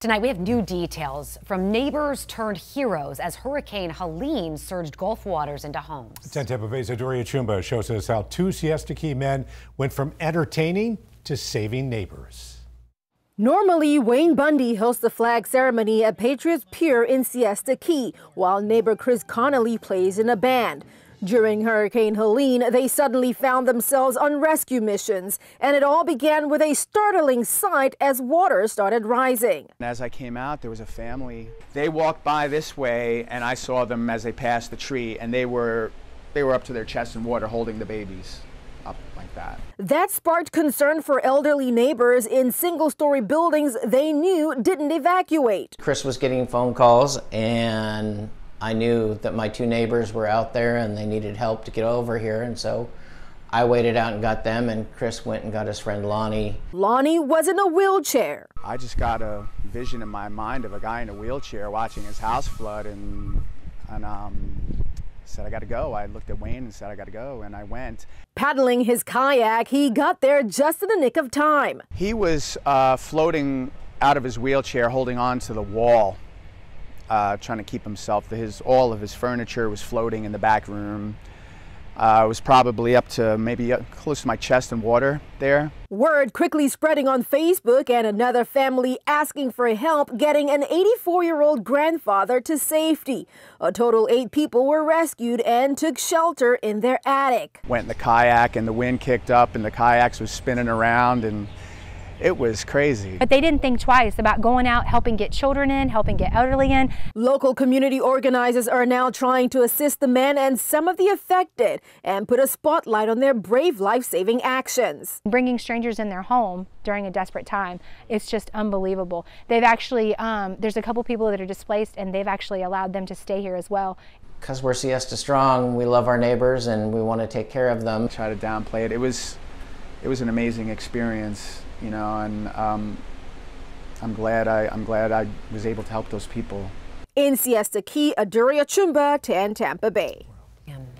Tonight, we have new details from neighbors turned heroes as Hurricane Helene surged Gulf waters into homes. 10 Tampa Bay's Adoria Chumba shows us how two Siesta Key men went from entertaining to saving neighbors. Normally, Wayne Bundy hosts the flag ceremony at Patriots Pier in Siesta Key, while neighbor Chris Connolly plays in a band. During Hurricane Helene, they suddenly found themselves on rescue missions, and it all began with a startling sight as water started rising. As I came out, there was a family. They walked by this way, and I saw them as they passed the tree, and they were up to their chest in water holding the babies up like that. That sparked concern for elderly neighbors in single-story buildings they knew didn't evacuate. Chris was getting phone calls, and I knew that my two neighbors were out there and they needed help to get over here, and so I waited out and got them, and Chris went and got his friend Lonnie. Lonnie was in a wheelchair. I just got a vision in my mind of a guy in a wheelchair watching his house flood, and said, I gotta go. I looked at Wayne and said, I gotta go, and I went. Paddling his kayak, he got there just in the nick of time. He was floating out of his wheelchair, holding on to the wall, trying to keep himself. All of his furniture was floating in the back room. It was probably up to maybe close to my chest in water there. Word quickly spreading on Facebook, and another family asking for help getting an 84-year-old grandfather to safety. A total 8 people were rescued and took shelter in their attic. Went in the kayak, and the wind kicked up, and the kayaks was spinning around, and it was crazy. But they didn't think twice about going out, helping get children in, helping get elderly in. Local community organizers are now trying to assist the men and some of the affected and put a spotlight on their brave life-saving actions. Bringing strangers in their home during a desperate time, it's just unbelievable. They've actually, there's a couple people that are displaced, and they've actually allowed them to stay here as well. Because we're Siesta Strong, we love our neighbors and we want to take care of them. Try to downplay it. It was an amazing experience. You know, and I'm glad I was able to help those people. In Siesta Key, Adoria Chumba, 10 Tampa Bay.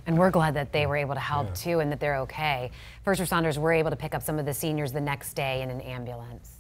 And we're glad that they were able to help too, and that they're okay. First responders were able to pick up some of the seniors the next day in an ambulance.